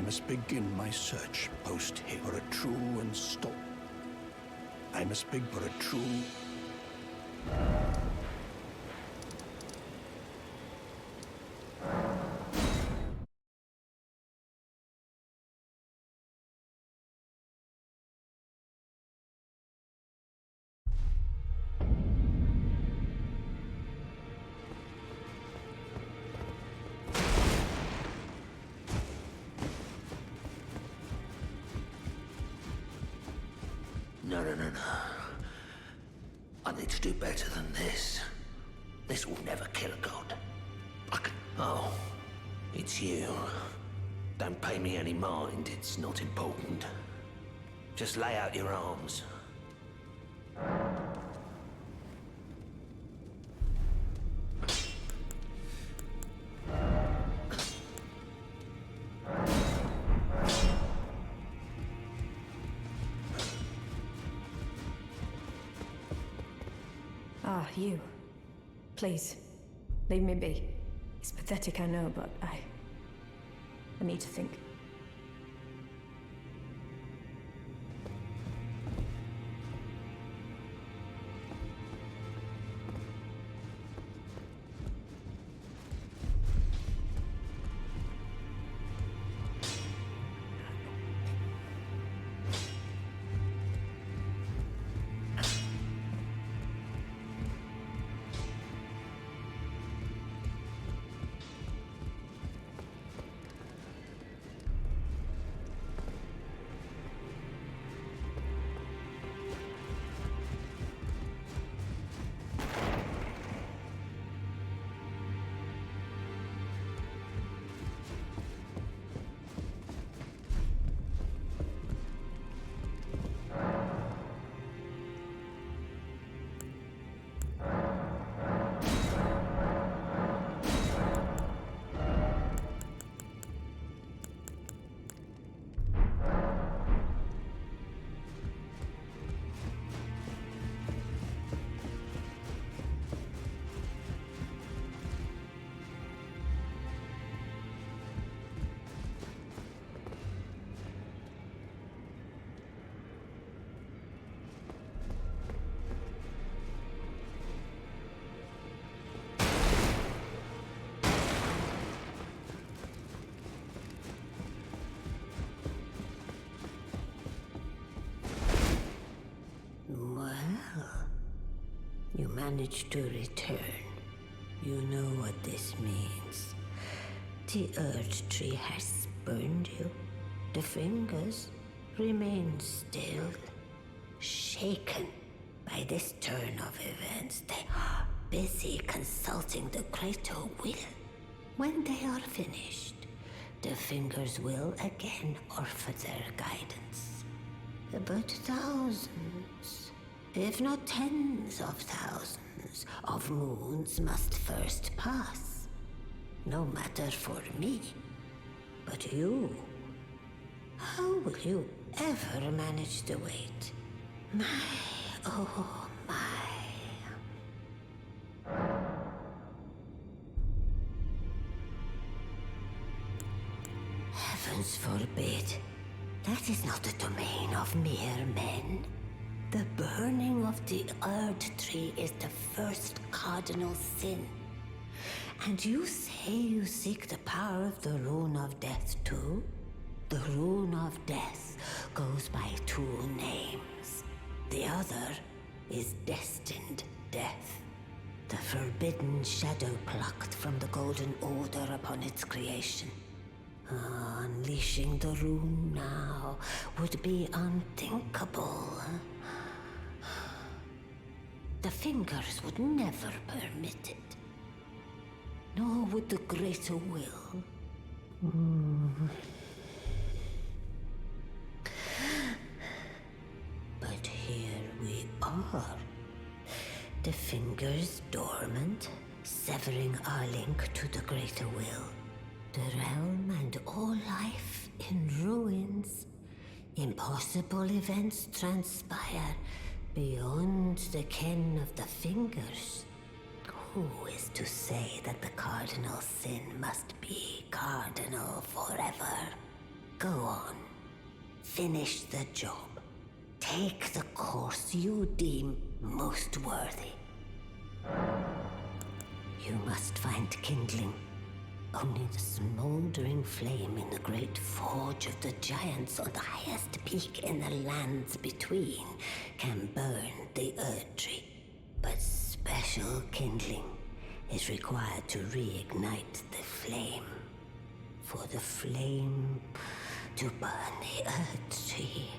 must begin my search post-hit for a true and stop. I must beg for a true... No. I need to do better than this. This will never kill a god. I can... Oh, it's you. Don't pay me any mind, it's not important. Just lay out your arms. Ah, you. Please, leave me be. It's pathetic, I know, but I need to think. You managed to return. You know what this means. The Earth Tree has spurned you. The fingers remain still, shaken by this turn of events. They are busy consulting the greater will. When they are finished, the fingers will again offer their guidance. But thousands, if not tens of thousands, of moons must first pass. No matter for me, but you. How will you ever manage to wait? My, oh my. Heavens forbid. That is not the domain of mere men. The burning of the Earth Tree is the first cardinal sin. And you say you seek the power of the Rune of Death too? The Rune of Death goes by two names. The other is Destined Death. The forbidden shadow plucked from the Golden Order upon its creation. Unleashing the rune now would be unthinkable. The fingers would never permit it. Nor would the greater will. But here we are. The fingers dormant, severing our link to the greater will. The realm and all life in ruins. Impossible events transpire beyond the ken of the fingers. Who is to say that the cardinal sin must be cardinal forever? Go on. Finish the job. Take the course you deem most worthy. You must find kindling. Only the smoldering flame in the great forge of the giants on the highest peak in the lands between can burn the Earth Tree. But special kindling is required to reignite the flame. For the flame to burn the Earth Tree,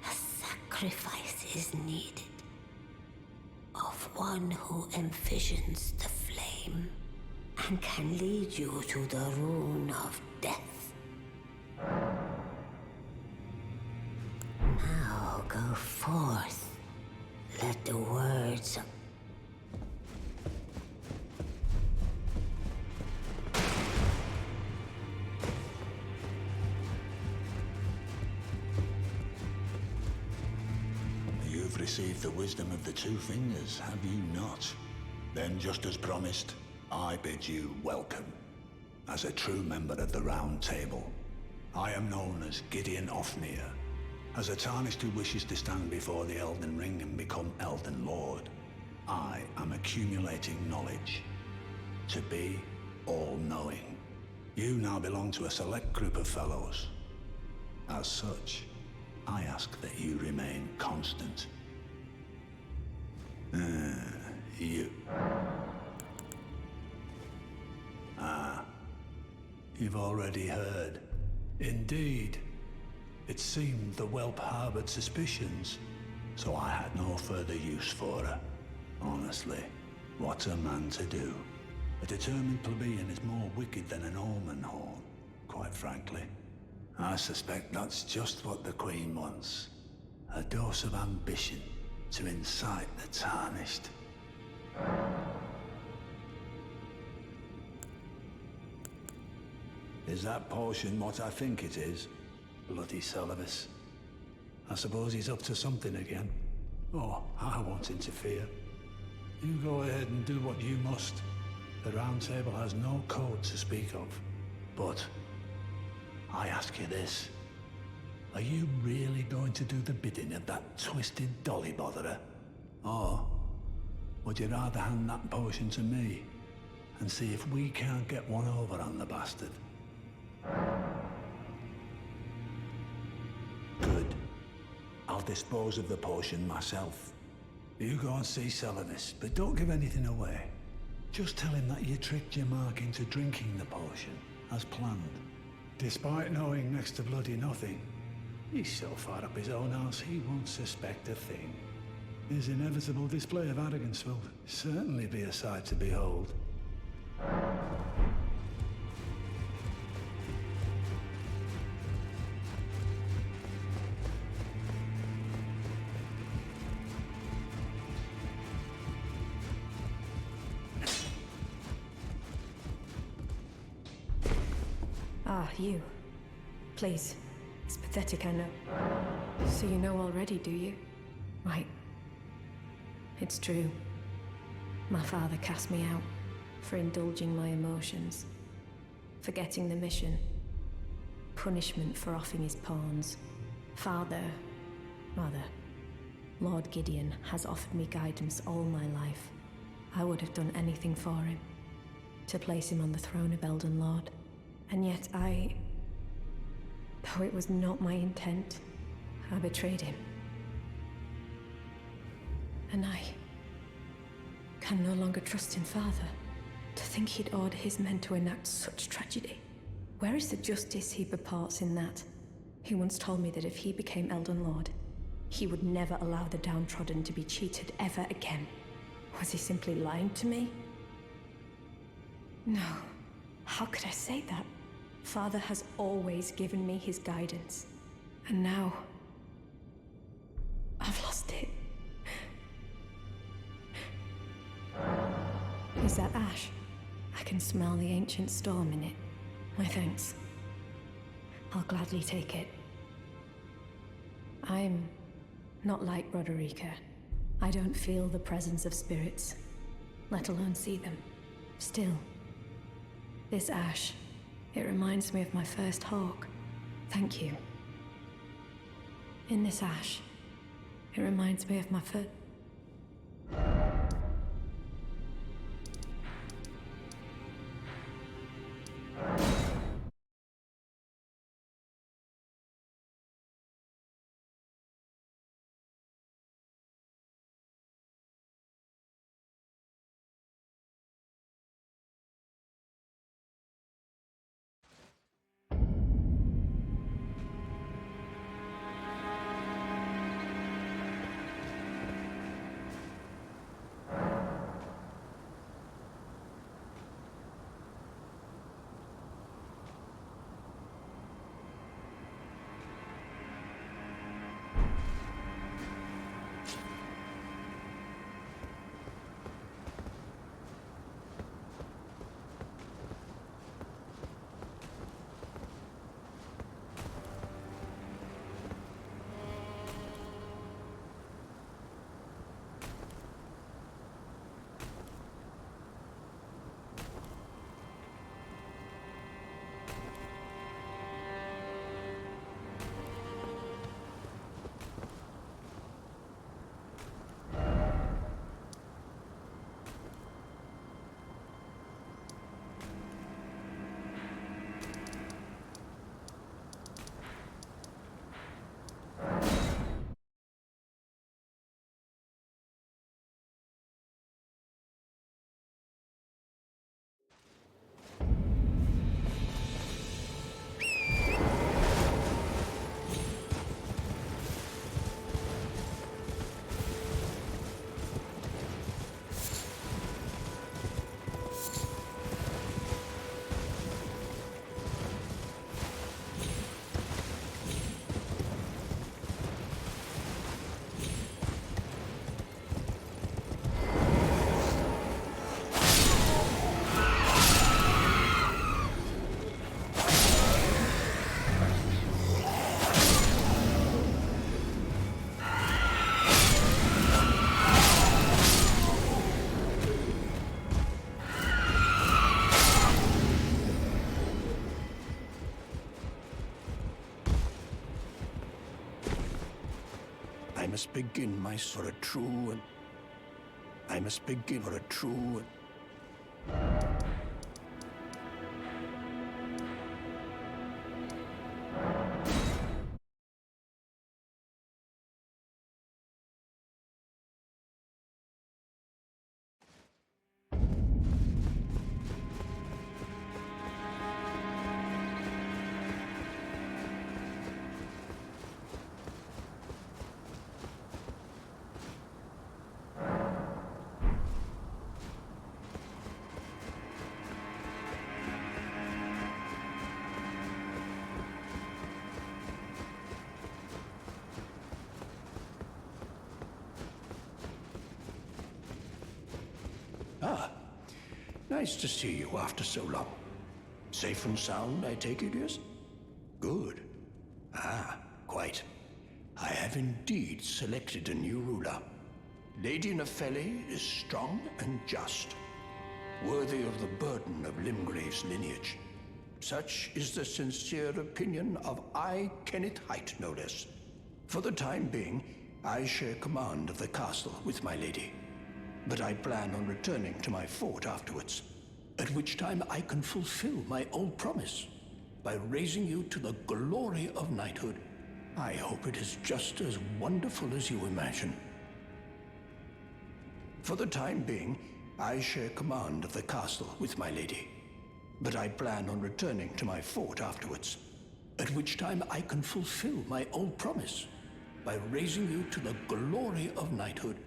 a sacrifice is needed of one who envisions the flame and can lead you to the rune of death. Now go forth. Let the words of You've received the wisdom of the Two Fingers, have you not? Then, just as promised, I bid you welcome. As a true member of the Round Table, I am known as Gideon Ofnir. As a Tarnished who wishes to stand before the Elden Ring and become Elden Lord, I am accumulating knowledge. To be all-knowing. You now belong to a select group of fellows. As such, I ask that you remain constant. You... You've already heard. Indeed. It seemed the whelp harbored suspicions, so I had no further use for her. Honestly, what's a man to do? A determined plebeian is more wicked than an omen horn, quite frankly. I suspect that's just what the Queen wants. A dose of ambition to incite the Tarnished. Is that potion what I think it is? Bloody Celovus. I suppose he's up to something again. Oh, I won't interfere. You go ahead and do what you must. The Round Table has no code to speak of. But I ask you this. Are you really going to do the bidding of that twisted dolly botherer? Or would you rather hand that potion to me and see if we can't get one over on the bastard? Good. I'll dispose of the potion myself. You go and see Celovus, but don't give anything away. Just tell him that you tricked your mark into drinking the potion, as planned. Despite knowing next to bloody nothing, he's so far up his own arse he won't suspect a thing. His inevitable display of arrogance will certainly be a sight to behold. Ah, you. Please. It's pathetic, I know. So you know already, do you? Right. It's true. My father cast me out for indulging my emotions, forgetting the mission, punishment for offing his pawns. Lord Gideon has offered me guidance all my life. I would have done anything for him, to place him on the throne of Elden Lord. And yet though it was not my intent, I betrayed him. And I can no longer trust in Father. To think he'd order his men to enact such tragedy. Where is the justice he purports in that? He once told me that if he became Elden Lord, he would never allow the downtrodden to be cheated ever again. Was he simply lying to me? No. How could I say that? Father has always given me his guidance. And now I've lost it. Is that ash? I can smell the ancient storm in it. My thanks. I'll gladly take it. I'm not like Roderica. I don't feel the presence of spirits, let alone see them. Still, this ash, it reminds me of my first hawk. Thank you. In this ash, it reminds me of my foot. I must begin my for a true and I must begin for a true. Ah, nice to see you after so long. Safe and sound, I take it, yes? Good. Ah, quite. I have indeed selected a new ruler. Lady Nepheli is strong and just, worthy of the burden of Limgrave's lineage. Such is the sincere opinion of I, Kenneth Height, no less. For the time being, I share command of the castle with my lady. But I plan on returning to my fort afterwards, at which time I can fulfill my old promise by raising you to the glory of knighthood. I hope it is just as wonderful as you imagine. For the time being, I share command of the castle with my lady, but I plan on returning to my fort afterwards, at which time I can fulfill my old promise by raising you to the glory of knighthood.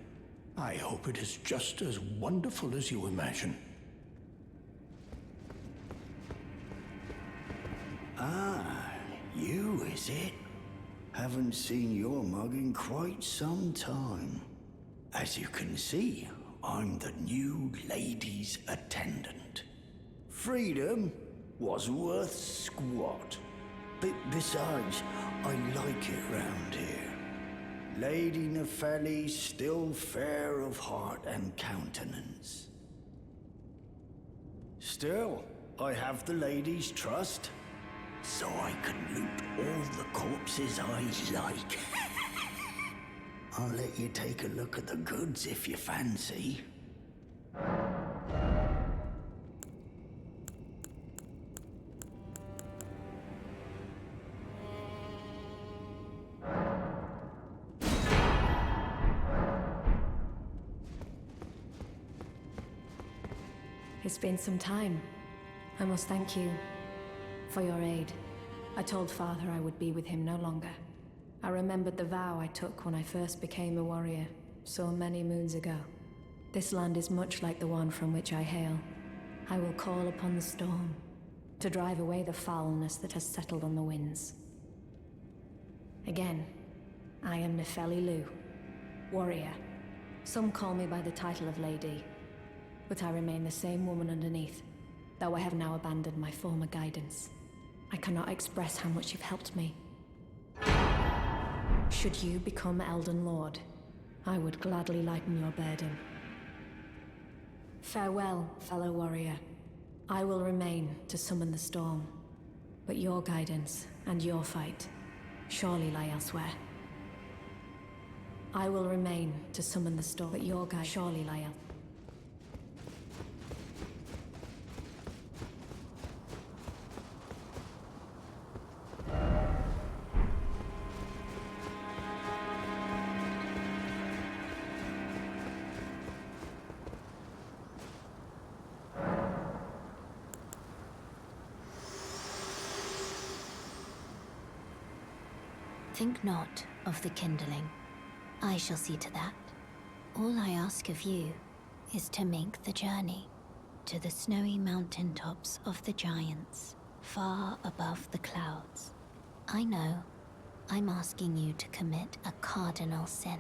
I hope it is just as wonderful as you imagine. Ah, you, is it? Haven't seen your mug in quite some time. As you can see, I'm the new lady's attendant. Freedom was worth squat. Besides, I like it round here. Lady Nepheli still fair of heart and countenance. Still, I have the lady's trust. so I can loot all the corpses I like. I'll let you take a look at the goods if you fancy. It's been some time. I must thank you for your aid. I told Father I would be with him no longer. I remembered the vow I took when I first became a warrior, so many moons ago. This land is much like the one from which I hail. I will call upon the storm to drive away the foulness that has settled on the winds. Again, I am Nepheli, warrior. Some call me by the title of Lady, but I remain the same woman underneath, though I have now abandoned my former guidance. I cannot express how much you've helped me. Should you become Elden Lord, I would gladly lighten your burden. Farewell, fellow warrior. I will remain to summon the storm, but your guidance and your fight surely lie elsewhere. I will remain to summon the storm, but your guide surely lie elsewhere. Think not of the kindling. I shall see to that. All I ask of you is to make the journey to the snowy mountaintops of the giants, far above the clouds. I know I'm asking you to commit a cardinal sin,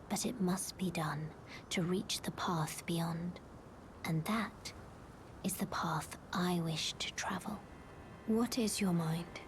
but it must be done to reach the path beyond. And that is the path I wish to travel. What is your mind?